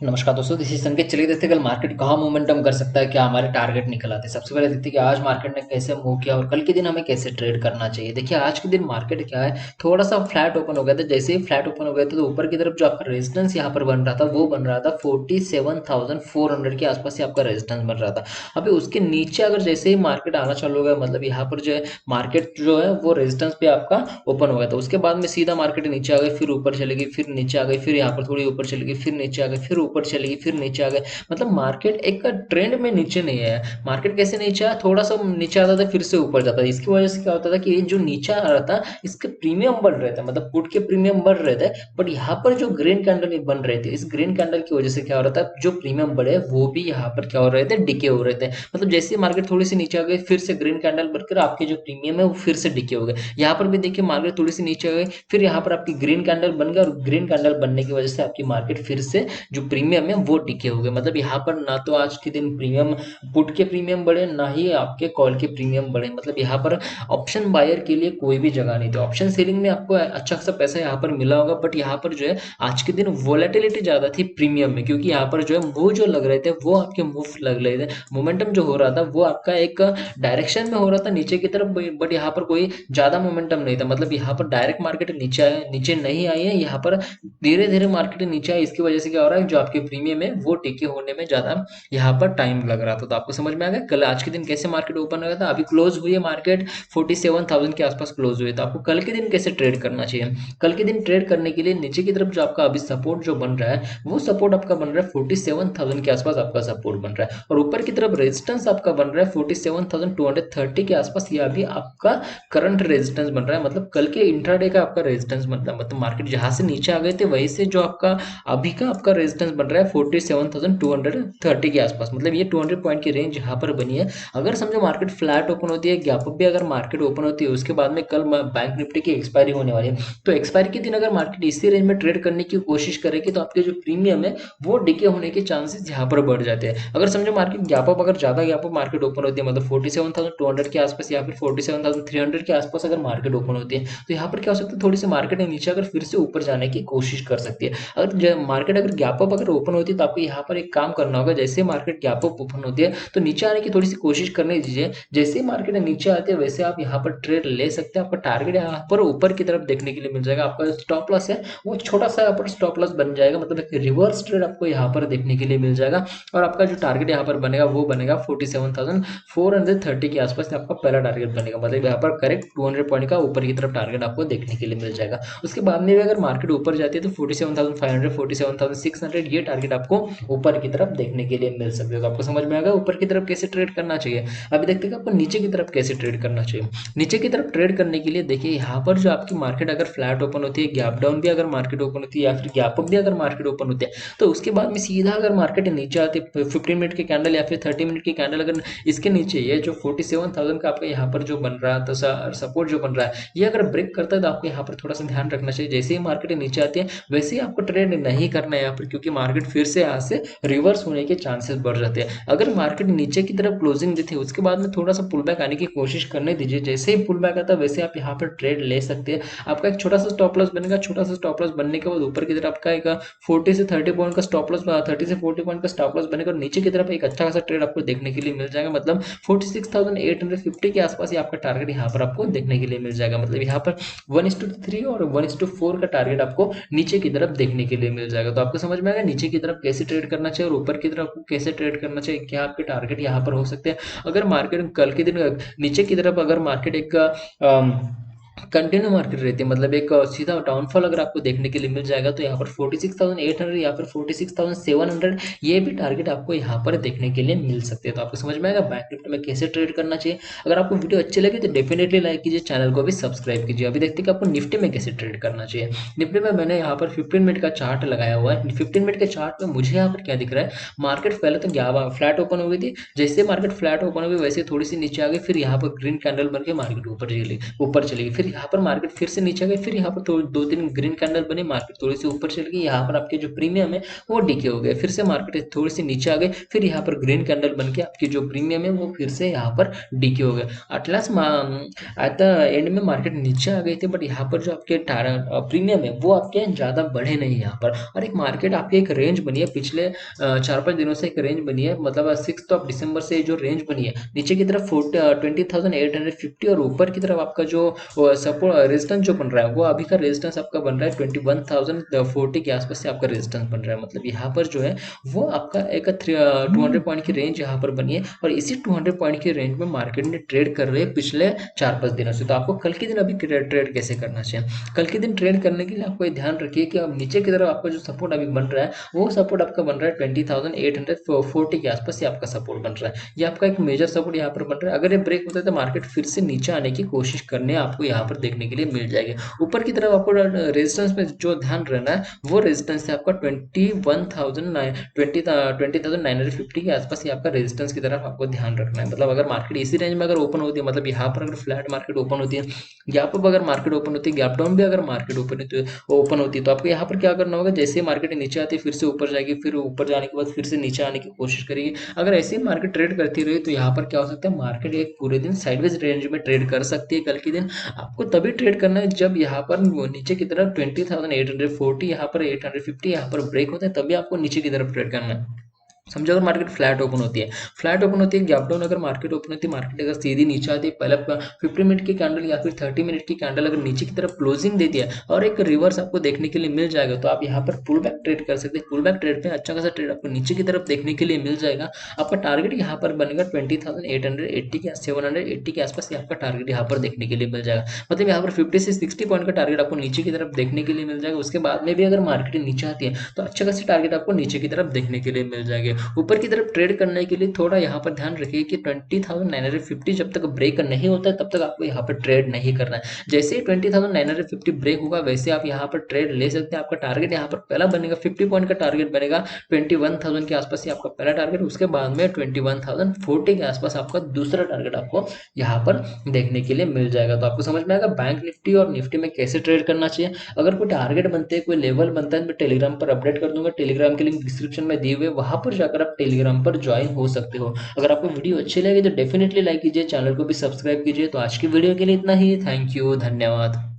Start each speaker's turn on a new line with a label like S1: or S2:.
S1: नमस्कार दोस्तों, this is संकेत। चलिए देखते हैं कल मार्केट कहाँ मोमेंटम कर सकता है, क्या हमारे टारगेट निकल आते हैं। सबसे पहले देखते हैं कि आज मार्केट ने कैसे मूव किया और कल के दिन हमें कैसे ट्रेड करना चाहिए। देखिए आज के दिन मार्केट क्या है, थोड़ा सा फ्लैट ओपन हो गया था। जैसे ही फ्लैट ओपन हो गया था तो ऊपर की तरफ जो आपका रेजिस्टेंस यहाँ पर बन रहा था वो बन रहा था 47,400 के आसपास ही आपका रेजिस्टेंस बन रहा था। अभी उसके नीचे अगर जैसे ही मार्केट आना चालू हो गया, मतलब यहाँ पर जो है मार्केट जो है वो रेजिस्टेंस पे आपका ओपन हो गया था। उसके बाद में सीधा मार्केट नीचे आ गई, फिर ऊपर चली गई, फिर नीचे आ गई, फिर यहाँ पर थोड़ी ऊपर चली गई, फिर नीचे आ गई, फिर ऊपर चली गई, फिर नीचे आ गए। मतलब मार्केट एक ट्रेंड में नीचे नहीं आया। मार्केट कैसे नीचे आया, थोड़ा सा नीचे आता था फिर से ऊपर जाता था। इसकी वजह से क्या होता था कि ये जो नीचे आ रहा था इसके प्रीमियम बढ़ रहे थे, मतलब पुट के प्रीमियम बढ़ रहे थे। बट यहाँ पर जो ग्रीन कैंडल बन रहे थे, इस ग्रीन कैंडल की वजह से क्या हो रहा था, जो प्रीमियम बढ़े वो भी यहाँ पर क्या हो रहे थे, डिके हो रहे थे। मतलब जैसे मार्केट थोड़ी सी नीचे आ गई फिर से ग्रीन कैंडल बनकर आपके जो प्रीमियम है वो फिर से डिके हो गए। यहाँ पर भी देखिए मार्केट थोड़ी सी नीचे आ गई, फिर यहाँ पर आपकी ग्रीन कैंडल बन गया और ग्रीन कैंडल बनने की वजह से आपकी मार्केट फिर से जो प्रीमियम है वो टिके हो गए। मतलब यहाँ पर ना तो आज के दिन प्रीमियम पुट के प्रीमियम बढ़े, ना ही आपके कॉल के प्रीमियम बढ़े। मतलब यहाँ पर ऑप्शन बायर के लिए कोई भी जगह नहीं थी। ऑप्शन सेलिंग में आपको अच्छा खासा पैसा यहाँ पर मिला होगा, बट यहाँ पर जो है आज के दिन वोलेटिलिटी ज्यादा थी प्रीमियम में, क्योंकि यहाँ पर जो है मूव जो लग रहे थे वो आपके मूव लग रहे थे। मोमेंटम जो हो रहा था वो आपका एक डायरेक्शन में हो रहा था नीचे की तरफ, बट यहाँ पर कोई ज्यादा मोमेंटम नहीं था। मतलब यहाँ पर डायरेक्ट मार्केट नीचे आए, नीचे नहीं आई है, यहाँ पर धीरे धीरे मार्केट नीचे आई। इसकी वजह से क्या हो रहा है, जो आपके प्रीमियम है वो टिके होने में ज्यादा यहाँ पर टाइम लग रहा था। तो आपको समझ में आ गया कल आज के दिन कैसे मार्केट ओपन हो गया था। अभी क्लोज हुई है मार्केट 47,000 के आसपास क्लोज हुई है। तो आपको कल के दिन कैसे ट्रेड करना चाहिए, कल के दिन ट्रेड करने के लिए नीचे की तरफ जो आपका अभी सपोर्ट जो बन रहा है वो सपोर्ट आपका बन रहा है 47,000 के आसपास आपका सपोर्ट बन रहा है, और ऊपर की तरफ रेजिस्टेंस आपका बन रहा है 47,230 के आसपास। यह अभी आपका करंट रेजिस्टेंस बन रहा है, मतलब कल के इंट्राडे का आपका रेजिस्टेंस बन रहा है। मतलब मार्केट जहां से नीचे आ गए थे वहीं से जो आपका अभी का आपका रेजिस्टेंस बन रहा है 47,230 के आसपास। मतलब ये 200 पॉइंट की रेंज यहाँ पर बनी है। अगर समझो मार्केट फ्लैट ओपन होती है, गैप अप भी अगर मार्केट ओपन होती है, उसके बाद में कल बैंक निफ्टी की एक्सपायरी होने वाली है, तो एक्सपायरी के दिन अगर मार्केट इसी रेंज में ट्रेड करने की कोशिश करेगी तो आपके जो प्रीमियम है वो डिके होने के चांसेस यहाँ पर बढ़ जाते हैं। अगर समझो मार्केट गैप अप, अगर ज्यादा गैप अप मार्केट ओपन होती है, मतलब 47,200 के आसपास या फिर 47,300 के आसपास अगर मार्केट ओपन होती है, तो यहाँ पर क्या हो सकता है, थोड़ी सी मार्केट नीचे अगर फिर से ऊपर जाने की कोशिश कर सकती है। अगर मार्केट अगर गैप अप अगर ओपन होती है तो आपको यहाँ पर एक काम करना होगा, जैसे मार्केट गैप अप ओपन होती है तो नीचे आने की थोड़ी सी कोशिश करने दीजिए। जैसे ही मार्केट नीचे आती है वैसे आप यहाँ पर ट्रेड ले सकते हैं। आपका टारगेट यहाँ पर ऊपर की तरफ देखने के लिए मिल जाएगा। आपका स्टॉप लॉस है वो छोटा सा यहाँ पर स्टॉप लॉस बन जाएगा, मतलब एक रिवर्स ट्रेड आपको यहाँ पर देखने के लिए मिल जाएगा। और आपका जो टारगेट यहाँ पर बनेगा वो बनेगा 47,430 के आसपास आपका पहला टारगेट बनेगा। मतलब यहाँ पर करेक्ट 200 पॉइंट का ऊपर की तरफ टारगेट आपको देखने के लिए मिल जाएगा। उसके बाद में भी अगर मार्केट ऊपर जाती है तो 47,500 47,600 ये टारगेट आपको ऊपर की तरफ देखने के लिए मिल सकते हो। तो आपको समझ में आएगा ऊपर की तरफ कैसे ट्रेड करना चाहिए। अभी देखते हैं कि आपको नीचे की तरफ कैसे ट्रेड करना चाहिए। नीचे की तरफ ट्रेड करने के लिए देखिए यहाँ पर जो आपकी मार्केट अगर फ्लैट ओपन होती है, गैप डाउन भी अगर मार्केट ओपन होती है या फिर गैप अप भी अगर मार्केट ओपन होती है, तो उसके बाद में सीधा अगर मार्केट नीचे आती है 15 मिनट की कैंडल या फिर 30 मिनट की कैंडल अगर इसके नीचे ये जो 47,000 का आपका यहाँ पर जो बन रहा है तो सपोर्ट जो बन रहा है ये अगर ब्रेक करता है तो आपको यहाँ पर थोड़ा सा ध्यान रखना चाहिए। जैसे ही मार्केट नीचे आती है वैसे ही आपको ट्रेड नहीं करना है यहाँ पर, क्योंकि मार्केट फिर से यहाँ से रिवर्स होने के चांसेस बढ़ जाते हैं। अगर मार्केट नीचे की तरफ क्लोजिंग दी थी उसके बाद में थोड़ा सा पुल बैक आने की कोशिश करने दीजिए। जैसे ही पुल बैक आता है वैसे आप यहाँ पर ट्रेड ले सकते हैं। आपका एक छोटा सा स्टॉप लॉस बनेगा, छोटा सा स्टॉप लॉस बनने के बाद ऊपर की तरफ आपका एक 40 से 30 पॉइंट का स्टॉप लॉस, 30 से 40 पॉइंट का स्टॉप लॉस बनेगा और नीचे की तरफ एक अच्छा खासा ट्रेड आपको देखने के लिए मिल जाएगा। मतलब 46,850 के आसपास ही आपका टारगेट यहाँ पर आपको देखने के लिए मिल जाएगा। मतलब यहाँ पर 1:3 और 1:4 का टारगेट आपको नीचे की तरफ देखने के लिए मिल जाएगा। तो आपको समझ में आएगा नीचे की तरफ कैसे ट्रेड करना चाहिए और ऊपर की तरफ कैसे ट्रेड करना चाहिए, क्या आपके टारगेट यहाँ पर हो सकते हैं। अगर मार्केट कल के दिन नीचे की तरफ अगर मार्केट एक कंटिन्यू मार्केट रहती है, मतलब एक सीधा डाउनफॉल अगर आपको देखने के लिए मिल जाएगा तो यहाँ पर 46,800 या फिर 46,700 ये भी टारगेट आपको यहाँ पर देखने के लिए मिल सकते हैं। तो आपको समझ में आएगा बैंक निफ्टी में कैसे ट्रेड करना चाहिए। अगर आपको वीडियो अच्छी लगे तो डेफिनेटली लाइक कीजिए, चैनल को भी सब्सक्राइब कीजिए। अभी देखते हैं कि आपको निफ्टी में कैसे ट्रेड करना चाहिए। निफ्टी में मैंने यहाँ पर 15 मिनट का चार्ट लगाया हुआ है। 15 मिनट के चार्ट में मुझे यहाँ पर क्या दिख रहा है, मार्केट पहले तो फ्लैट ओपन हो गई थी, जैसे मार्केट फ्लैट ओपन हो गई वैसे थोड़ी सी नीचे आ गई, फिर यहाँ पर ग्रीन कैंडल बन के मार्केट ऊपर चली गई, फिर यहाँ पर मार्केट फिर से नीचे गई, फिर यहाँ पर थोड़ी 2-3 ग्रीन कैंडल बनी, मार्केट थोड़ी सी ऊपर चल गई, यहाँ पर आपके जो प्रीमियम है वो डिके हो गए, फिर से मार्केट थोड़ी सी नीचे आ गई, फिर यहाँ पर ग्रीन कैंडल बन के आपकी जो प्रीमियम है वो फिर से यहाँ पर डिके हो गए। एटलास एट द एंड में मार्केट नीचे आ गई थी, बट यहाँ पर जो आपके प्रीमियम है वो आपके ज़्यादा बढ़े नहीं यहाँ पर, और एक मार्केट आपकी एक रेंज बनी है पिछले 4-5 दिनों से, एक रेंज बनी है, मतलब 6 दिसंबर से जो रेंज बनी है नीचे की तरफ 20,850 और ऊपर की तरफ आपका जो सपोर्ट रेजिस्टेंस जो बन रहा है वो अभी का रेजिस्टेंस आपका बन रहा है 21,040 के आसपास से आपका रेजिस्टेंस बन रहा है। मतलब यहाँ पर जो है वो आपका एक 200 पॉइंट की रेंज यहाँ पर बनी है, और इसी 200 पॉइंट की रेंज में मार्केट ने ट्रेड कर रहे हैं पिछले 4-5 दिनों से। तो आपको कल के दिन अभी ट्रेड कैसे करना चाहिए, कल के दिन ट्रेड करने के लिए आपको ये ध्यान रखिए कि अब नीचे की तरफ आपका जो सपोर्ट अभी बन रहा है वो सपोर्ट आपका बन रहा है 20,840 के आसपास से आपका सपोर्ट बन रहा है, ये आपका एक मेजर सपोर्ट यहाँ पर बन रहा है। अगर ये ब्रेक होता है तो मार्केट फिर से नीचे आने की कोशिश करने आपको यहाँ पर देखने के लिए मिल जाएगी। ऊपर की तरफ आपको रेजिस्टेंस में जो ध्यान रहना है वो रेजिस्टेंस है आपका 20,950 के आसपास ही आपका रेजिस्टेंस की तरफ आपको ध्यान रखना है। मतलब अगर मार्केट इसी रेंज में अगर ओपन होती है, मतलब यहाँ पर अगर फ्लैट मार्केट ओपन होती है, गैप अप अगर मार्केट ओपन होती है, गैप डाउन भी अगर मार्केट ओपन होती है, तो आपको यहाँ पर क्या करना होगा, जैसे मार्केट नीचे आती है फिर से ऊपर जाएगी, फिर ऊपर जाने के बाद फिर से नीचे आने की कोशिश करेगी। अगर ऐसे ही मार्केट ट्रेड करती रही तो यहाँ पर क्या हो सकता है, मार्केट एक पूरे दिन साइडवेज रेंज में ट्रेड कर सकती है कल के दिन। आपको तभी ट्रेड करना है जब यहाँ पर नीचे की तरफ 20,840 यहाँ पर 850 यहाँ पर ब्रेक होता है, तभी आपको नीचे की तरफ ट्रेड करना है। समझो अगर मार्केट फ्लैट ओपन होती है, फ्लैट ओपन होती है, गैप डाउन अगर मार्केट ओपन होती है, मार्केट अगर सीधी नीचे आती है, पहले 50 मिनट की कैंडल या फिर 30 मिनट की कैंडल अगर नीचे की तरफ क्लोजिंग देती है और एक रिवर्स आपको देखने के लिए मिल जाएगा, तो आप यहाँ पर पुल बैक ट्रेड कर सकते हैं। पुल बैक ट्रेड में अच्छा खासा ट्रेड आपको नीचे की तरफ देखने के लिए मिल जाएगा। आपका टारगेट यहाँ पर बनेगा 20,880 के 780 के आसपास आपका टारगेट यहाँ पर देखने के लिए मिल जाएगा। मतलब यहाँ पर 50 से 60 पॉइंट का टारगेट आपको नीचे की तरफ देखने के लिए मिल जाएगा। उसके बाद में भी अगर मार्केट नीचे आती है तो अच्छा खासा टारगेट आपको नीचे की तरफ देखने के लिए मिल जाएगा। ऊपर की तरफ ट्रेड करने के लिए थोड़ा यहाँ पर ध्यान रखिए कि 20,950 जब तक ब्रेक नहीं होता है तब तक आपको यहाँ पर ट्रेड नहीं करना है। जैसे ही 20,950 ब्रेक होगा वैसे आप यहाँ पर ट्रेड ले सकते हैं। आपका टारगेट यहाँ पर पहला बनेगा 50 पॉइंट का टारगेट बनेगा 21,000 के आसपास ही आपका पहला टारगेट, उसके बाद में 21,040 के आसपास आपका दूसरा टारगेट आपको यहाँ पर देखने के लिए मिल जाएगा। तो आपको समझ में आएगा बैंक निफ्टी और निफ्टी में कैसे ट्रेड करना चाहिए। अगर कोई टारगेट बनते हैं, कोई लेवल बनता है, मैं टेलीग्राम पर अपडेट कर दूंगा, टेलीग्राम के लिंक डिस्क्रिप्शन में दिए हुए, वहां पर जाकर आप टेलीग्राम पर ज्वाइन हो सकते हो। अगर आपको वीडियो अच्छी लगी तो डेफिनेटली लाइक कीजिए, चैनल को भी सब्सक्राइब कीजिए। तो आज की वीडियो के लिए इतना ही, थैंक यू, धन्यवाद।